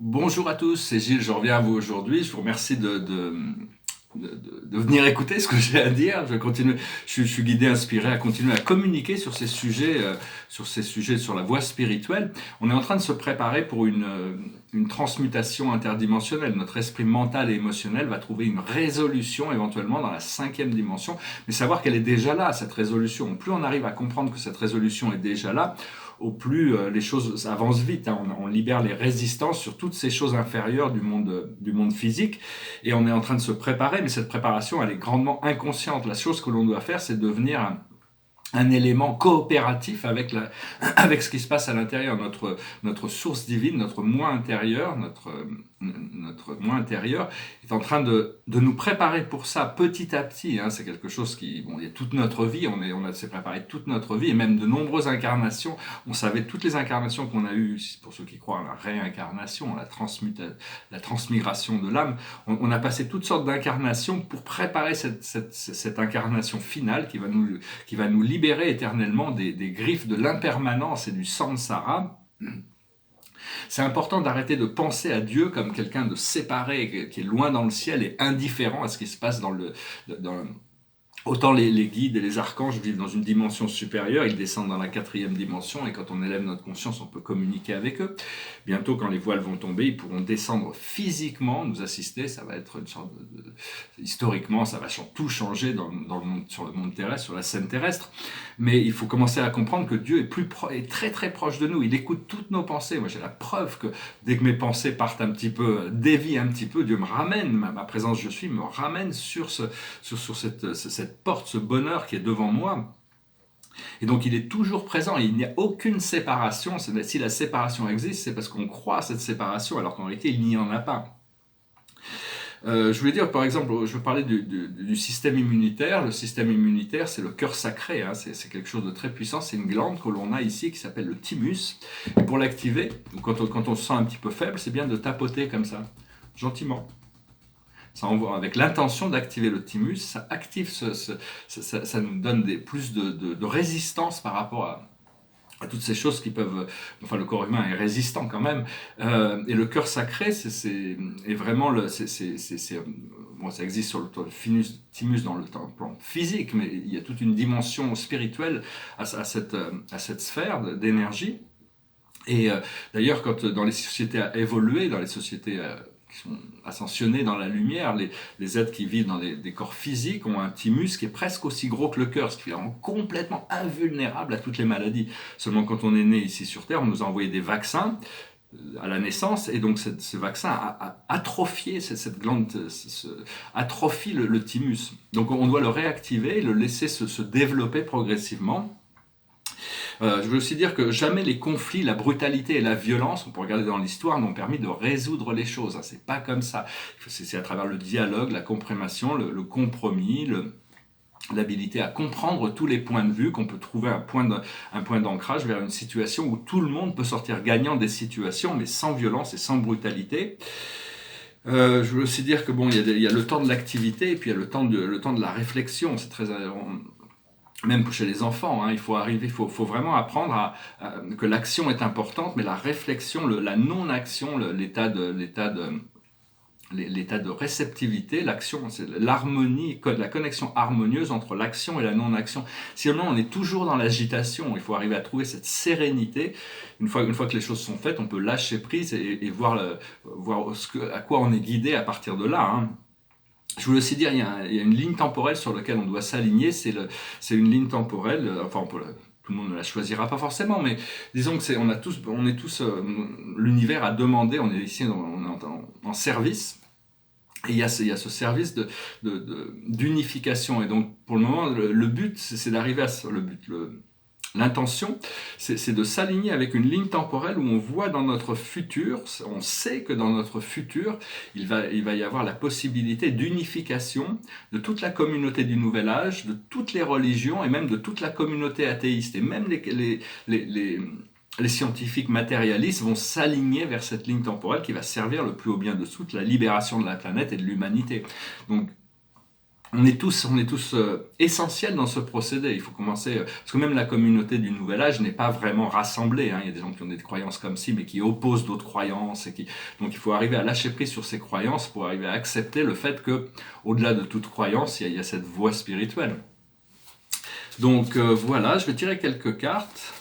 Bonjour à tous, c'est Gilles, je reviens à vous aujourd'hui. Je vous remercie de venir écouter ce que j'ai à dire. Je continue, je suis guidé, inspiré à continuer à communiquer sur ces sujets, sur la voie spirituelle. On est en train de se préparer pour une transmutation interdimensionnelle. Notre esprit mental et émotionnel va trouver une résolution éventuellement dans la cinquième dimension, mais savoir qu'elle est déjà là, cette résolution. Plus on arrive à comprendre que cette résolution est déjà là, au plus les choses avancent vite. Hein. On libère les résistances sur toutes ces choses inférieures du monde physique et on est en train de se préparer, mais cette préparation, elle est grandement inconsciente. La chose que l'on doit faire, c'est devenir un élément coopératif avec, avec ce qui se passe à l'intérieur, notre source divine, notre moi intérieur, notre moi intérieur est en train de nous préparer pour ça petit à petit. Hein. C'est quelque chose qui, bon, il y a toute notre vie, on s'est préparé toute notre vie, et même de nombreuses incarnations. On savait toutes les incarnations qu'on a eues, pour ceux qui croient à la réincarnation, à la transmigration de l'âme. On a passé toutes sortes d'incarnations pour préparer cette incarnation finale qui va nous libérer éternellement des griffes de l'impermanence et du samsara. C'est important d'arrêter de penser à Dieu comme quelqu'un de séparé, qui est loin dans le ciel et indifférent à ce qui se passe dans, autant les guides et les archanges vivent dans une dimension supérieure, ils descendent dans la quatrième dimension et quand on élève notre conscience, on peut communiquer avec eux. Bientôt, quand les voiles vont tomber, ils pourront descendre physiquement, nous assister. Ça va être une sorte historiquement, ça va tout changer dans le monde, sur le monde terrestre, sur la scène terrestre. Mais il faut commencer à comprendre que Dieu est très très proche de nous. Il écoute toutes nos pensées. Moi, j'ai la preuve que dès que mes pensées partent un petit peu, dévient un petit peu, Dieu me ramène, ma présence je suis me ramène sur cette porte, ce bonheur qui est devant moi. Et donc il est toujours présent, et il n'y a aucune séparation. Si la séparation existe, c'est parce qu'on croit à cette séparation, alors qu'en réalité il n'y en a pas. Je voulais dire, par exemple, je veux parler du système immunitaire. Le système immunitaire, c'est le cœur sacré, hein. C'est quelque chose de très puissant. C'est une glande que l'on a ici qui s'appelle le thymus. Et pour l'activer, quand on se sent un petit peu faible, c'est bien de tapoter comme ça, gentiment. Ça envoie, avec l'intention d'activer le thymus, ça active ça nous donne plus de résistance par rapport à toutes ces choses qui peuvent, enfin le corps humain est résistant quand même, et le cœur sacré est vraiment bon, ça existe sur le thymus dans le plan physique, mais il y a toute une dimension spirituelle à cette sphère d'énergie. Et d'ailleurs, quand dans les sociétés évoluées, dans les sociétés qui sont ascensionnés dans la lumière, les êtres qui vivent dans des corps physiques ont un thymus qui est presque aussi gros que le cœur, ce qui les rend complètement invulnérables à toutes les maladies. Seulement quand on est né ici sur Terre, on nous a envoyé des vaccins à la naissance, et donc ce vaccin a atrophié cette glande, atrophie le thymus. Donc on doit le réactiver, le laisser se développer progressivement. Je veux aussi dire que jamais les conflits, la brutalité et la violence, on peut regarder dans l'histoire, n'ont permis de résoudre les choses. C'est pas comme ça. C'est à travers le dialogue, la compréhension, le compromis, l'habilité à comprendre tous les points de vue, qu'on peut trouver un point d'ancrage vers une situation où tout le monde peut sortir gagnant des situations, mais sans violence et sans brutalité. Je veux aussi dire que bon, il y a le temps de l'activité et puis il y a le temps de la réflexion. C'est très même chez les enfants, hein, il faut vraiment apprendre que l'action est importante, mais la réflexion, la non-action, l'état de réceptivité, l'action, c'est l'harmonie, la connexion harmonieuse entre l'action et la non-action. Sinon, on est toujours dans l'agitation. Il faut arriver à trouver cette sérénité. Une fois que les choses sont faites, on peut lâcher prise et voir à quoi on est guidé à partir de là. Hein. Je voulais aussi dire, il y a une ligne temporelle sur laquelle on doit s'aligner. C'est une ligne temporelle. Enfin, tout le monde ne la choisira pas forcément, mais disons que on est tous l'univers a demandé. On est ici, on est en service. Et il y a ce service d'unification. Et donc, pour le moment, le but, c'est d'arriver à le but. L'intention, c'est de s'aligner avec une ligne temporelle où on voit dans notre futur, on sait que dans notre futur, il va y avoir la possibilité d'unification de toute la communauté du Nouvel Âge, de toutes les religions et même de toute la communauté athéiste. Et même les scientifiques matérialistes vont s'aligner vers cette ligne temporelle qui va servir le plus haut bien de toute la libération de la planète et de l'humanité. Donc, on est tous essentiels dans ce procédé. Il faut commencer, parce que même la communauté du Nouvel Âge n'est pas vraiment rassemblée. Hein. Il y a des gens qui ont des croyances comme ci, mais qui opposent d'autres croyances. Donc il faut arriver à lâcher prise sur ces croyances pour arriver à accepter le fait que, au-delà de toute croyance, il y a cette voie spirituelle. Donc voilà, je vais tirer quelques cartes.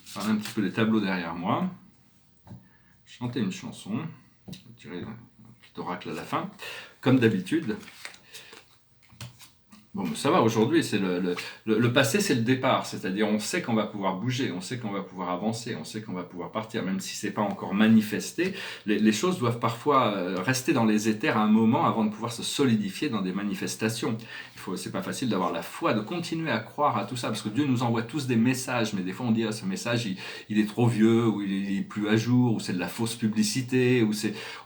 Je vais parler un petit peu des tableaux derrière moi. Chanter une chanson. Je vais tirer un petit oracle à la fin. Comme d'habitude. Bon, mais ça va, aujourd'hui, c'est le passé, c'est le départ. C'est-à-dire, on sait qu'on va pouvoir bouger, on sait qu'on va pouvoir avancer, on sait qu'on va pouvoir partir, même si c'est pas encore manifesté. Les choses doivent parfois rester dans les éthers un moment avant de pouvoir se solidifier dans des manifestations. C'est pas facile d'avoir la foi, de continuer à croire à tout ça, parce que Dieu nous envoie tous des messages, mais des fois on dit, ah, ce message, il est trop vieux, ou il est plus à jour, ou c'est de la fausse publicité, ou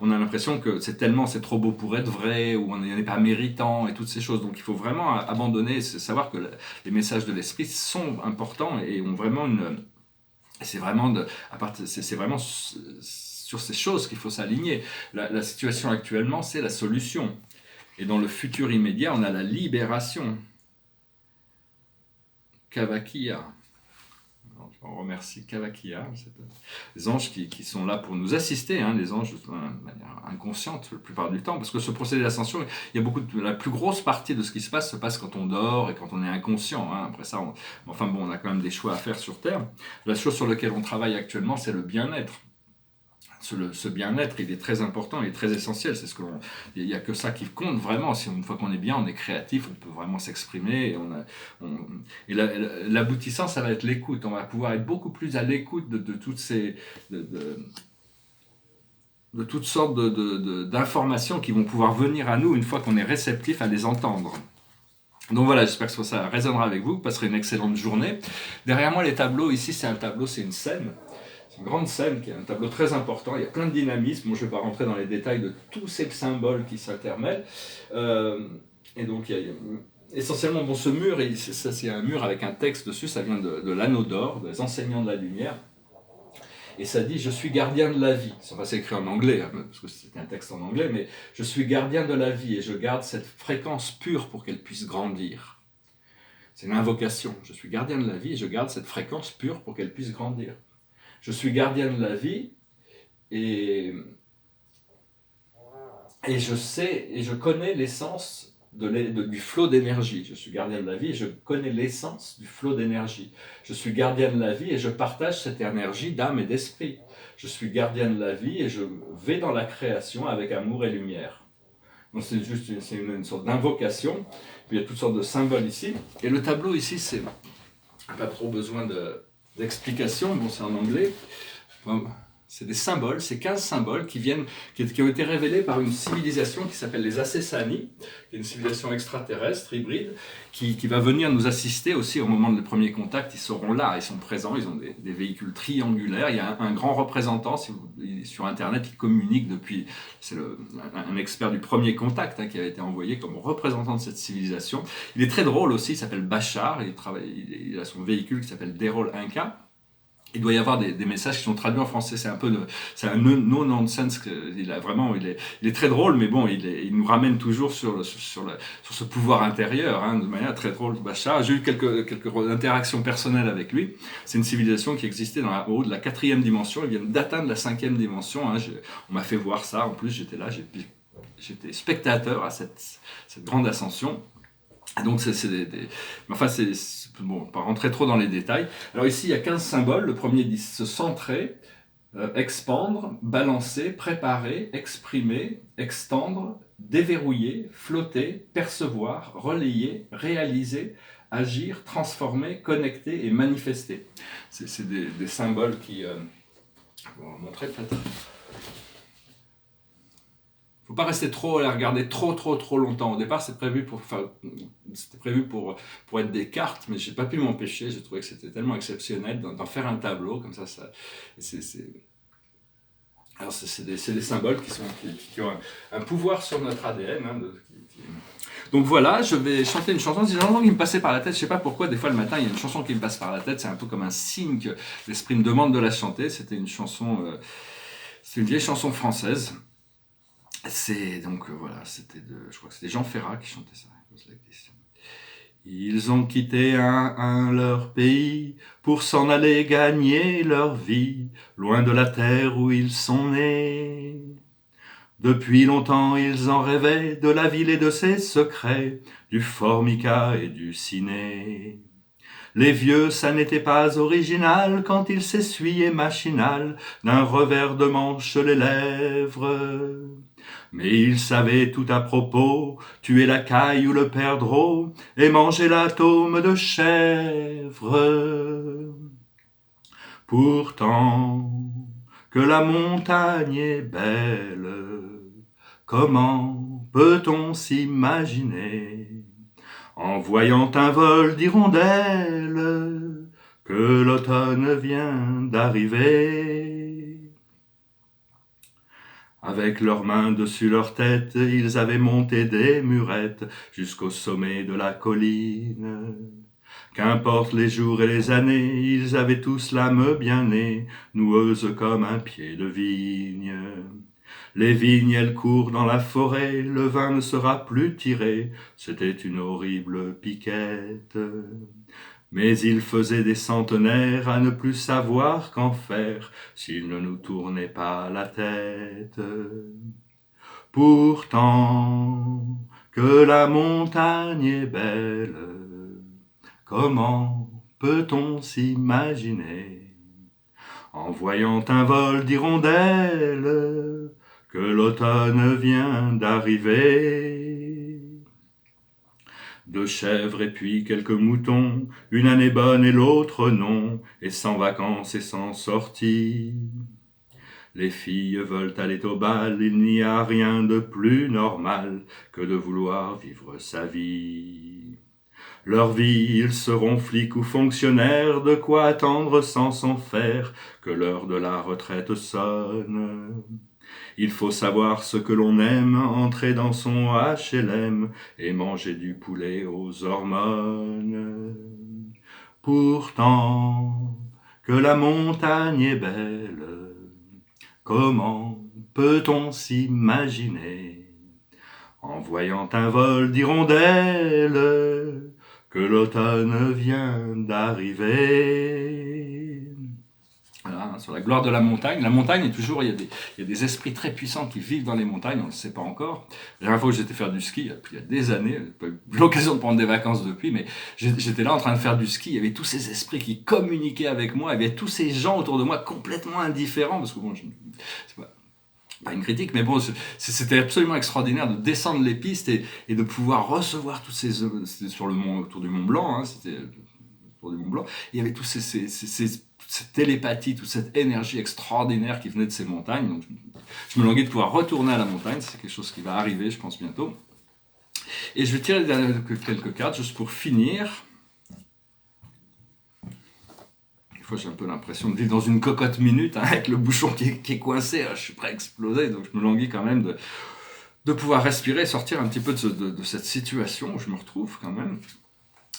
on a l'impression que c'est trop beau pour être vrai, ou on n'est pas méritant, et toutes ces choses. Donc il faut vraiment abandonner, savoir que les messages de l'esprit sont importants et ont vraiment c'est vraiment sur ces choses qu'il faut s'aligner. La situation actuellement, c'est la solution. Et dans le futur immédiat, on a la libération. Kavakia. On remercie Kavakia, les anges qui sont là pour nous assister, hein, les anges de manière inconsciente la plupart du temps, parce que ce procédé d'ascension, il y a la plus grosse partie de ce qui se passe quand on dort et quand on est inconscient. Hein. Après ça, on a quand même des choix à faire sur Terre. La chose sur laquelle on travaille actuellement, c'est le bien-être. Ce bien-être, il est très important, il est très essentiel. Il n'y a que ça qui compte vraiment. Une fois qu'on est bien, on est créatif, on peut vraiment s'exprimer. Et l'aboutissant, ça va être l'écoute. On va pouvoir être beaucoup plus à l'écoute de toutes sortes d'informations qui vont pouvoir venir à nous une fois qu'on est réceptif à les entendre. Donc voilà, j'espère que ça résonnera avec vous. Vous passerez une excellente journée. Derrière moi, les tableaux, ici, c'est une scène. Une grande scène qui est un tableau très important, il y a plein de dynamisme, je ne vais pas rentrer dans les détails de tous ces symboles qui s'intermêlent. Et donc essentiellement, ce mur, c'est un mur avec un texte dessus, ça vient de l'anneau d'or, des enseignants de la lumière, et ça dit « Je suis gardien de la vie ». C'est écrit en anglais, hein, parce que c'était un texte en anglais, mais « Je suis gardien de la vie et je garde cette fréquence pure pour qu'elle puisse grandir ». C'est une invocation, je suis gardien de la vie et je garde cette fréquence pure pour qu'elle puisse grandir. Je suis gardien de la vie et je sais et je connais l'essence du flot d'énergie. Je suis gardien de la vie et je connais l'essence du flot d'énergie. Je suis gardien de la vie et je partage cette énergie d'âme et d'esprit. Je suis gardien de la vie et je vais dans la création avec amour et lumière. Donc c'est une sorte d'invocation. Puis il y a toutes sortes de symboles ici. Et le tableau ici, c'est pas trop besoin d'explications, bon c'est en anglais, c'est des symboles, c'est 15 symboles qui ont été révélés par une civilisation qui s'appelle les Asesani, qui est une civilisation extraterrestre, hybride, qui va venir nous assister aussi au moment du premier contact. Ils seront là, ils sont présents, ils ont des véhicules triangulaires, il y a un grand représentant sur internet qui communique depuis, c'est un expert du premier contact qui a été envoyé comme représentant de cette civilisation. Il est très drôle aussi, il s'appelle Bachar, il a son véhicule qui s'appelle Derol Inca. Il doit y avoir des messages qui sont traduits en français. C'est un no-nonsense. Il est très drôle, mais bon, il nous ramène toujours sur ce pouvoir intérieur, hein, de manière très drôle. Bachar, j'ai eu quelques interactions personnelles avec lui. C'est une civilisation qui existait au haut de la 4e dimension. Ils viennent d'atteindre la 5e dimension. Hein. On m'a fait voir ça. En plus, j'étais là, j'étais spectateur à cette grande ascension. Donc bon, pas rentrer trop dans les détails. Alors ici, il y a 15 symboles. Le premier dit se centrer, expandre, balancer, préparer, exprimer, extendre, déverrouiller, flotter, percevoir, relayer, réaliser, agir, transformer, connecter et manifester. C'est des symboles qui... je vais vous montrer peut-être. Il ne faut pas rester trop à la regarder trop longtemps. Au départ, c'était prévu pour être des cartes, mais je n'ai pas pu m'empêcher. J'ai trouvé que c'était tellement exceptionnel d'en faire un tableau comme ça. Alors, c'est des symboles qui ont un pouvoir sur notre ADN. Hein, Donc voilà, je vais chanter une chanson. C'est une chanson qui me passait par la tête. Je ne sais pas pourquoi, des fois le matin, il y a une chanson qui me passe par la tête. C'est un peu comme un signe que l'esprit me demande de la chanter. C'était une chanson, c'est une vieille chanson française. C'est donc voilà, je crois que c'était Jean Ferrat qui chantait ça. Ils ont quitté un leur pays pour s'en aller gagner leur vie, loin de la terre où ils sont nés. Depuis longtemps ils en rêvaient de la ville et de ses secrets, du formica et du ciné. Les vieux, ça n'était pas original quand ils s'essuyaient machinal d'un revers de manche les lèvres. Mais ils savaient tout à propos, tuer la caille ou le perdreau et manger l'atome de chèvre. Pourtant, que la montagne est belle, comment peut-on s'imaginer, en voyant un vol d'hirondelles, que l'automne vient d'arriver. Avec leurs mains dessus leur tête, ils avaient monté des murettes jusqu'au sommet de la colline. Qu'importe les jours et les années, ils avaient tous l'âme bien née, noueuse comme un pied de vigne. Les vignes, elles courent dans la forêt, le vin ne sera plus tiré, c'était une horrible piquette. Mais il faisait des centenaires à ne plus savoir qu'en faire, s'il ne nous tournait pas la tête. Pourtant, que la montagne est belle, comment peut-on s'imaginer, en voyant un vol d'hirondelles, que l'automne vient d'arriver. Deux chèvres et puis quelques moutons, une année bonne et l'autre non, et sans vacances et sans sortie. Les filles veulent aller au bal, il n'y a rien de plus normal que de vouloir vivre sa vie. Leur vie, ils seront flics ou fonctionnaires, de quoi attendre sans s'en faire, que l'heure de la retraite sonne. Il faut savoir ce que l'on aime, entrer dans son HLM et manger du poulet aux hormones. Pourtant, que la montagne est belle, comment peut-on s'imaginer, en voyant un vol d'hirondelles, que l'automne vient d'arriver. Voilà, sur la gloire de la montagne. La montagne est toujours, il y a des esprits très puissants qui vivent dans les montagnes, on ne le sait pas encore. La dernière fois que j'étais faire du ski, il y a des années, j'ai pas eu l'occasion de prendre des vacances depuis, mais j'étais là en train de faire du ski, il y avait tous ces esprits qui communiquaient avec moi, il y avait tous ces gens autour de moi complètement indifférents, parce que bon, c'est pas une critique, mais bon, c'était absolument extraordinaire de descendre les pistes et de pouvoir recevoir tous ces... C'était sur le mont, autour du Mont Blanc, hein, c'était autour du Mont Blanc, et il y avait tous cette télépathie, toute cette énergie extraordinaire qui venait de ces montagnes. Donc, je me languis de pouvoir retourner à la montagne, c'est quelque chose qui va arriver, je pense, bientôt. Et je vais tirer quelques cartes, juste pour finir. Des fois, j'ai un peu l'impression de vivre dans une cocotte minute, hein, avec le bouchon qui est coincé, je suis prêt à exploser, donc je me languis quand même de pouvoir respirer, sortir un petit peu de cette situation où je me retrouve quand même.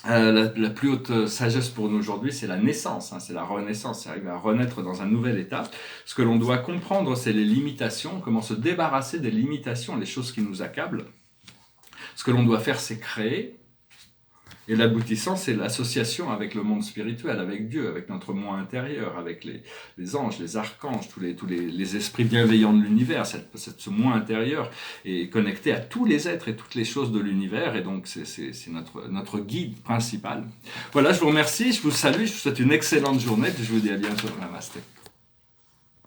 La plus haute sagesse pour nous aujourd'hui, c'est la naissance, hein, c'est la renaissance, c'est arriver à renaître dans un nouvel état. Ce que l'on doit comprendre, c'est les limitations, comment se débarrasser des limitations, les choses qui nous accablent. Ce que l'on doit faire, c'est créer. Et l'aboutissant, c'est l'association avec le monde spirituel, avec Dieu, avec notre moi intérieur, avec les anges, les archanges, tous les esprits bienveillants de l'univers. Ce moi intérieur est connecté à tous les êtres et toutes les choses de l'univers, et donc c'est notre guide principal. Voilà, je vous remercie, je vous salue, je vous souhaite une excellente journée, et je vous dis à bientôt. Namasté.